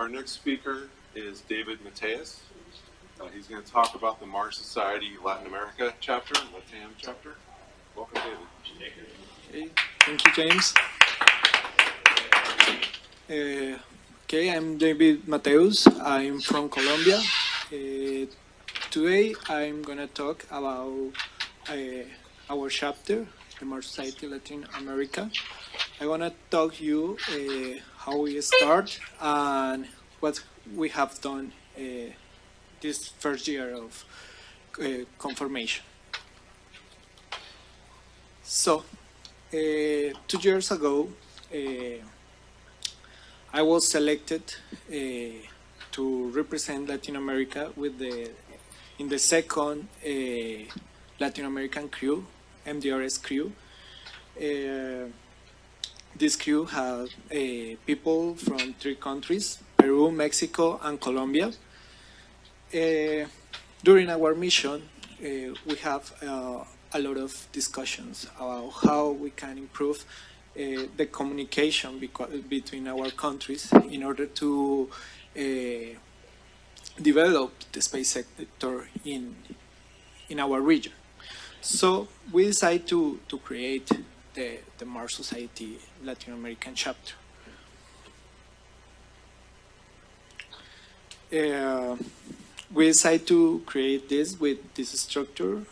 Our next speaker is David Mateus. He's going to talk about the Mars Society Latin America chapter, LATAM chapter. Welcome, David. Okay, thank you, James. Okay, I'm David Mateus. I'm from Colombia. Today I'm gonna talk about our chapter, the Mars Society Latin America. I wanna talk you how we start and what we have done this first year of confirmation. So, 2 years ago, I was selected to represent Latin America in the second Latin American crew, MDRS crew. This crew had people from 3 countries, Peru, Mexico, and Colombia. During our mission, we have a lot of discussions about how we can improve the communication between our countries in order to develop the space sector in our region. So we decided to create the Mars Society Latin American chapter. We decided to create this with this structure.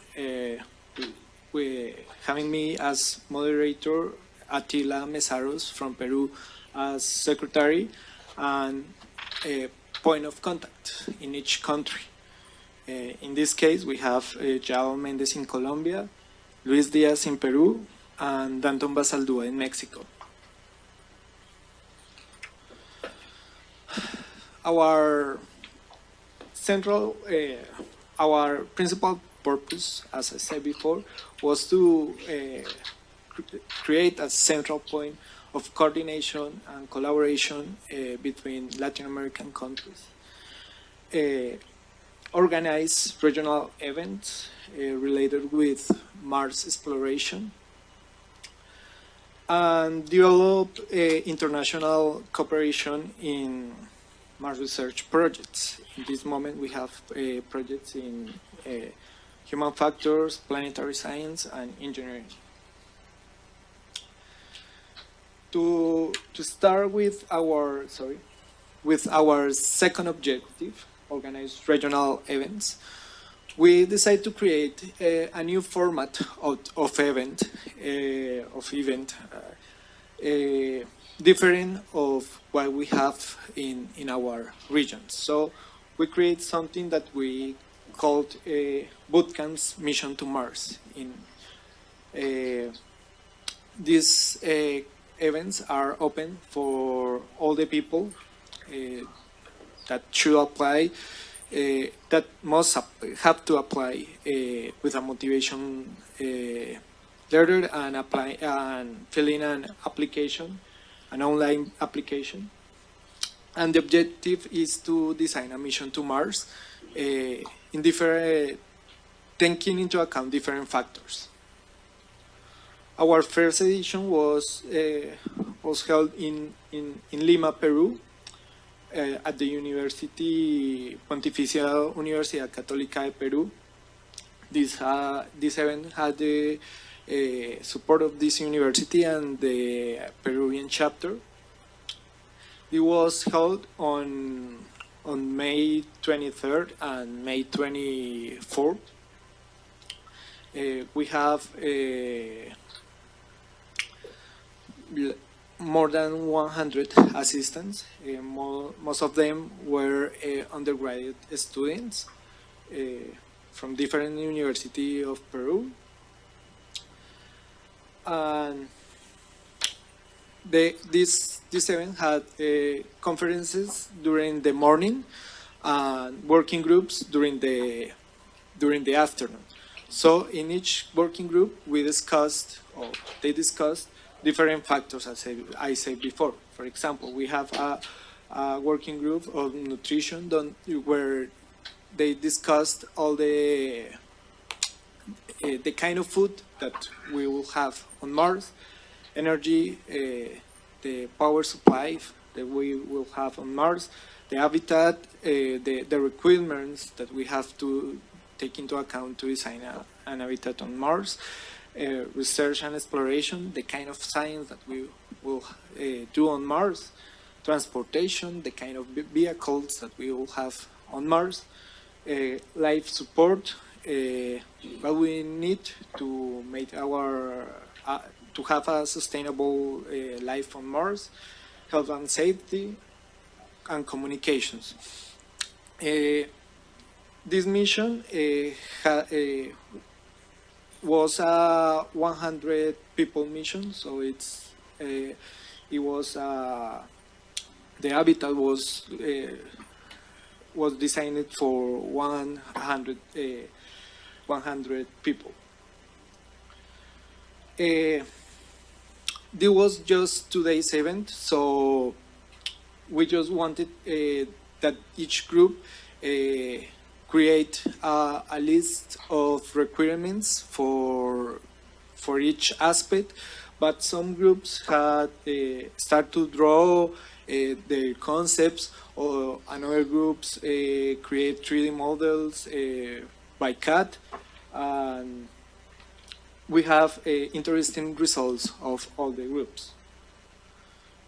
We having me as moderator, Attila Mesaros from Peru as secretary, and a point of contact in each country. In this case, we have João Mendes in Colombia, Luis Diaz in Peru, and Danton Basaldúa in Mexico. Our principal purpose, as I said before, was to create a central point of coordination and collaboration between Latin American countries, organize regional events related with Mars exploration, and develop international cooperation in Mars research projects. In this moment, we have projects in human factors, planetary science, and engineering. To start with our second objective, organize regional events, we decided to create a new format of event, different of what we have in our region. So we create something that we called Bootcamps Mission to Mars. These events are open for all the people that should apply, that must have to apply with a motivation letter and fill in an application, an online application. And the objective is to design a mission to Mars in different, taking into account different factors. Our first edition was held in Lima, Peru, at the Pontificia Universidad Católica de Perú. This event had the support of this university and the Peruvian chapter. It was held on May 23rd and May 24th. We have more than 100 assistants. Most of them were undergraduate students from different universities of Peru. And this event had conferences during the morning and working groups during the afternoon. So in each working group, they discussed different factors, as I said before. For example, we have a working group of nutrition where they discussed all the kind of food that we will have on Mars, energy, the power supply that we will have on Mars, the habitat, the requirements that we have to take into account to design an habitat on Mars, research and exploration, the kind of science that we will do on Mars, transportation, the kind of vehicles that we will have on Mars, life support, what we need to make our to have a sustainable life on Mars, health and safety, and communications. This mission was a 100 people mission, so it was the habitat was designed for 100 people. This was just today's event, so we just wanted that each group create a list of requirements for each aspect, but some groups had start to draw their concepts, or another groups create 3D models by CAD, and we have interesting results of all the groups.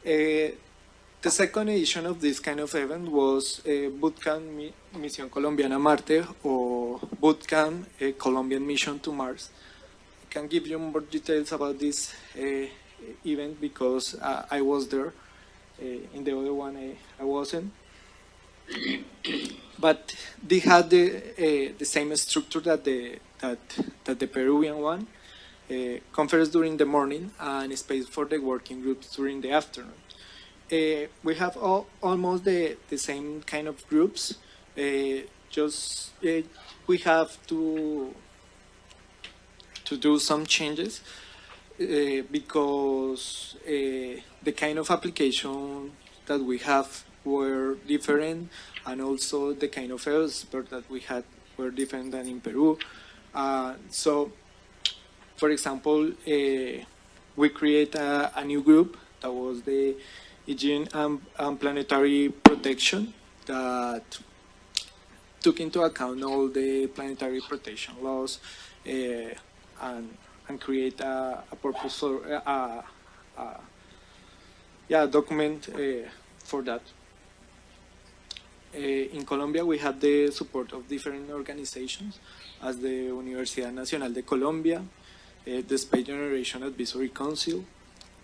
The second edition of this kind of event was Bootcamp Misión Colombiana Marte, or Bootcamp Colombian Mission to Mars. I can give you more details about this event because I was there. In the other one, I wasn't. But they had the same structure that the Peruvian one. Conference during the morning and space for the working groups during the afternoon. We have almost the same kind of groups. Just we have to do some changes because the kind of application that we have were different, and also the kind of expert that we had were different than in Peru. So, for example, we create a new group that was the hygiene and planetary protection, that took into account all the planetary protection laws and create a purpose for a document for that. In Colombia, we have the support of different organizations, as the Universidad Nacional de Colombia, the Space Generation Advisory Council,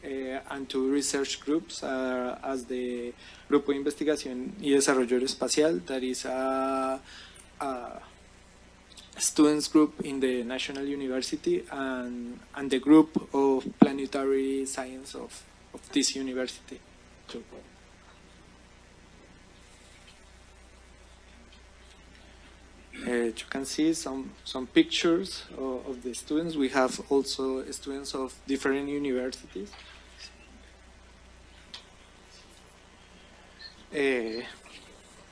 and two research groups, as the Grupo de Investigación y Desarrollo Aeroespacial, that is a students group in the National University, and the group of planetary science of this university. So, you can see some pictures of the students. We have also students of different universities.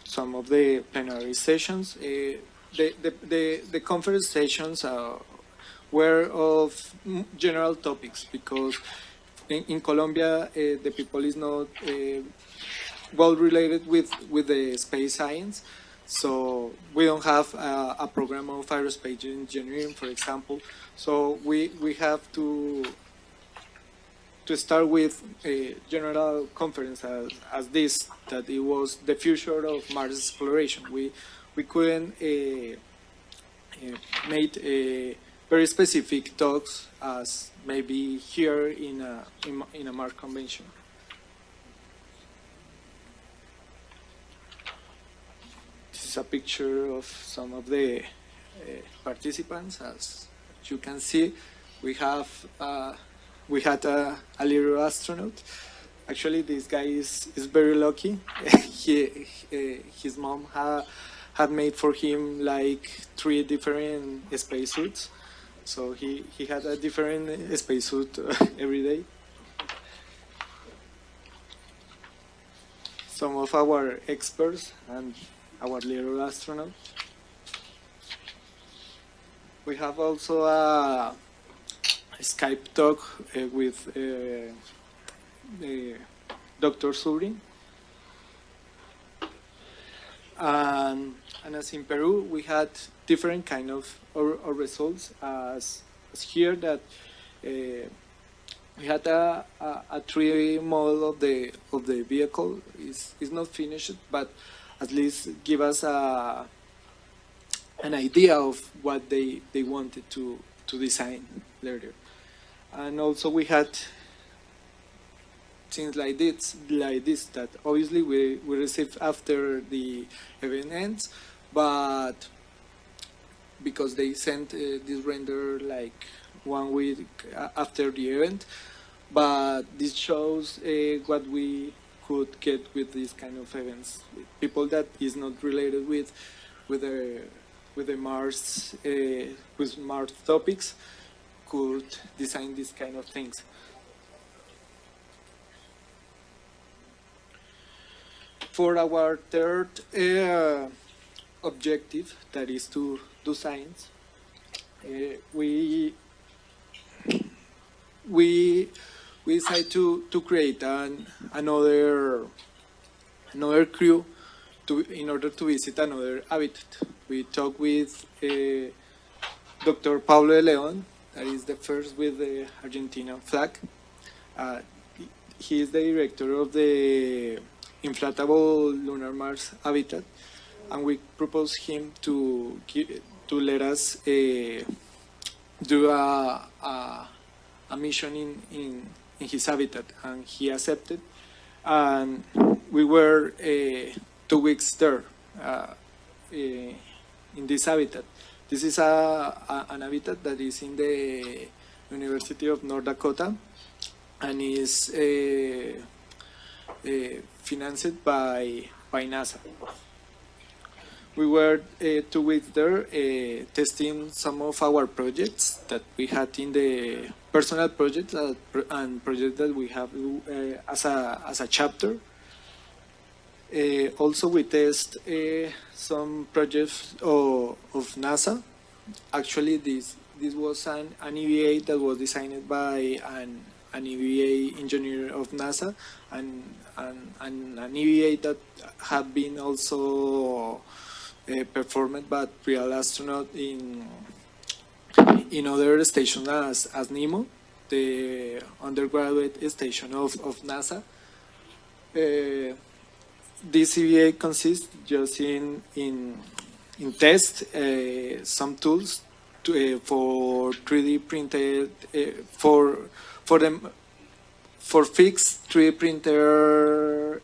Some of the plenary sessions. The conference sessions were of general topics, because in Colombia the people is not well related with the space science. So we don't have a program of aerospace engineering, for example. So we have to start with a general conference as this, that it was the future of Mars exploration. We couldn't make very specific talks as maybe here in a Mars convention. This is a picture of some of the participants. As you can see, we had a little astronaut. Actually, this guy is very lucky. His mom had made for him like 3 different spacesuits, so he had a different spacesuit every day. Some of our experts and our little astronaut. We have also a Skype talk with Dr. Surin. And as in Peru, we had different kind of or results as here that we had a 3D model of the vehicle. Is not finished, but at least give us an idea of what they wanted to design later. And also we had things like this that obviously we received after the event ends, but because they sent this render like 1 week after the event, but this shows what we could get with these kind of events. People that is not related with the Mars with Mars topics could design these kind of things. For our third objective, that is to do science, we decided to create another crew in order to visit another habitat. We talked with Dr. Pablo de Leon, that is the first with the Argentinian flag. He is the director of the inflatable lunar Mars habitat, and we proposed him to let us do a mission in his habitat, and he accepted. And we were 2 weeks there in this habitat. This is an habitat that is in the University of North Dakota and is financed by NASA. We were 2 weeks there testing some of our projects that we had in the personal projects and projects that we have as a chapter. Also, we test some projects of NASA. Actually, this was an EVA that was designed by an EVA engineer of NASA and an EVA that had been also performed by real astronaut in other stations as NEMO, the undergraduate station of NASA. This EVA consists just in test some tools for 3D printed for fixed 3D printer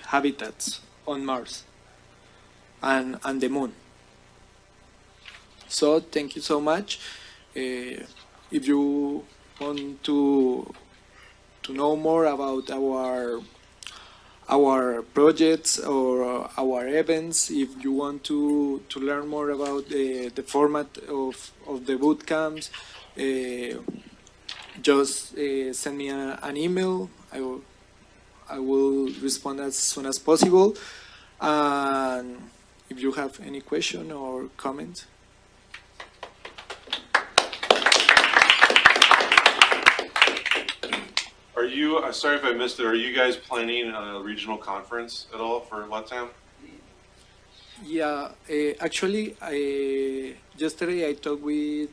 habitats on Mars and the Moon. So thank you so much. If you want to know more about our projects or our events, if you want to learn more about the format of the bootcamps, just send me an email. I will respond as soon as possible. And if you have any question or comment. Are you, sorry if I missed it, are you guys planning a regional conference at all for LATAM? Yeah, actually, yesterday I talked with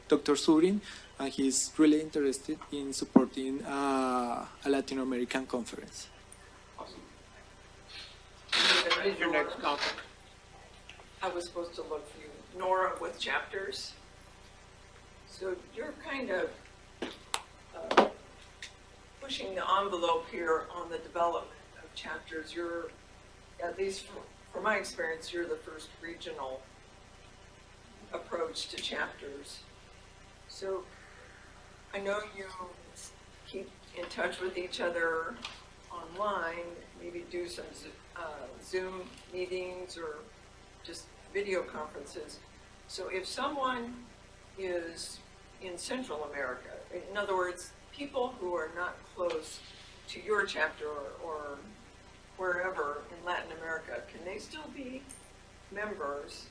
Dr. Surin, and he's really interested in supporting a Latin American conference. Awesome. When is your next conference? I was supposed to look for you. Nora with chapters. So you're kind of pushing the envelope here on the development of chapters. You're, at least from my experience, you're the first regional approach to chapters. So I know you keep in touch with each other online, maybe do some Zoom meetings or just video conferences. So if someone is in Central America, in other words, people who are not close to your chapter or wherever in Latin America, can they still be members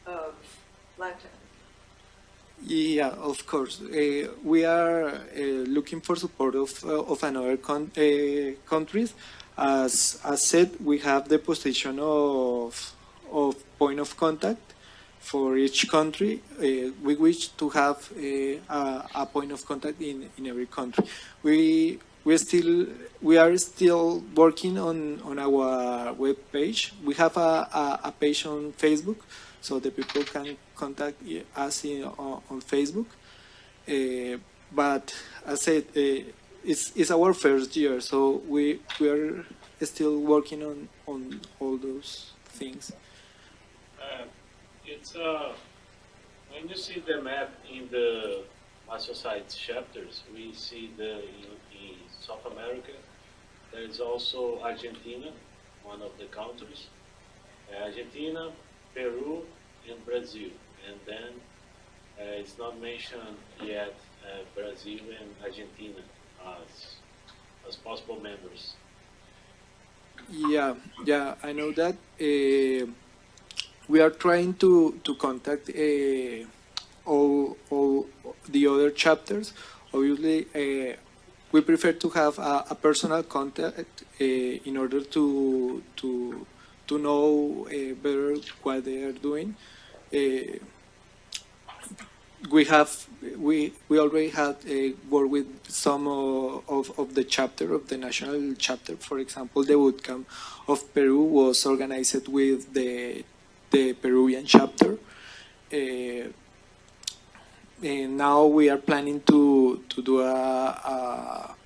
of LATAM? Yeah, of course. We are looking for support of another countries, As said, we have the position of point of contact for each country. We wish to have a point of contact in every country. We are still working on our web page. We have a page on Facebook, so the people can contact us on Facebook. But as I said, it's our first year, so we are still working on all those things. It's when you see the map in the Associated chapters, we see in South America there is also Argentina, one of the countries, Argentina, Peru, and Brazil, and then it's not mentioned yet Brazil and Argentina as possible members. Yeah, I know that. We are trying to contact all the other chapters. Obviously, we prefer to have a personal contact in order to know better what they are doing. We already had worked with some of the chapter of the national chapter. For example, the Bootcamp of Peru was organized with the Peruvian chapter. And now we are planning to do a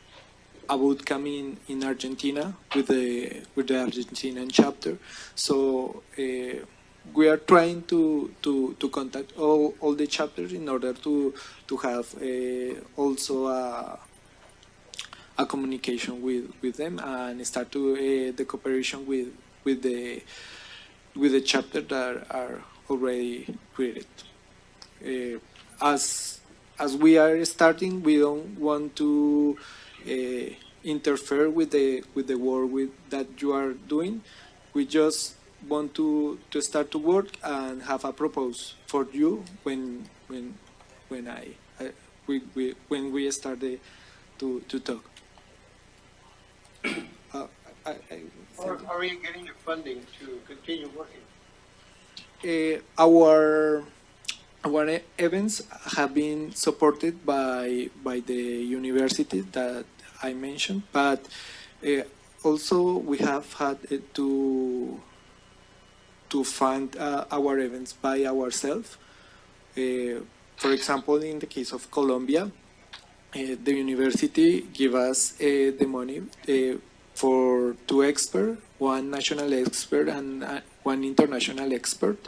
bootcamp in Argentina with the Argentinian chapter. So we are trying to contact all the chapters in order to have also a communication with them and start to the cooperation with the chapters that are already created. As we are starting, we don't want to interfere with the work that you are doing. We just want to start to work and have a proposal for you when we start to talk. How are you getting the funding to continue working? Our events have been supported by the university that I mentioned, but also we have had to fund our events by ourselves. For example, in the case of Colombia, the university give us the money for 2 experts, 1 national expert and 1 international expert,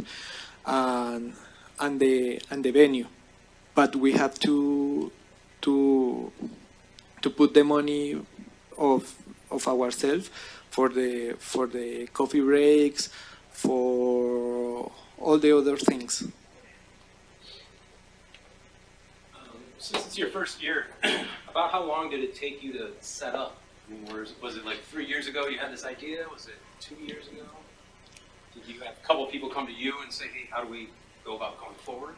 and the venue. But we have to put the money of ourselves for the coffee breaks, for all the other things. Since it's your first year, about how long did it take you to set up? I mean, was it like 3 years ago you had this idea? Was it 2 years ago? Did you have a couple of people come to you and say, hey, how do we go about going forward?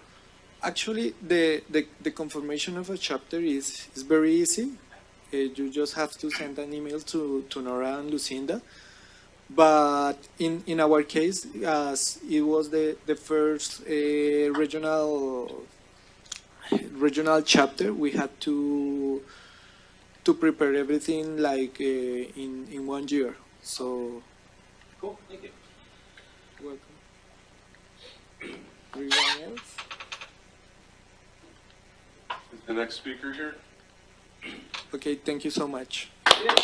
Actually, the confirmation of a chapter is very easy. You just have to send an email to Nora and Lucinda. But in our case, as it was the first regional chapter, we had to prepare everything like in 1 year. So Cool, thank you. welcome. Anyone else? Is the next speaker here? Okay, thank you so much. Yeah.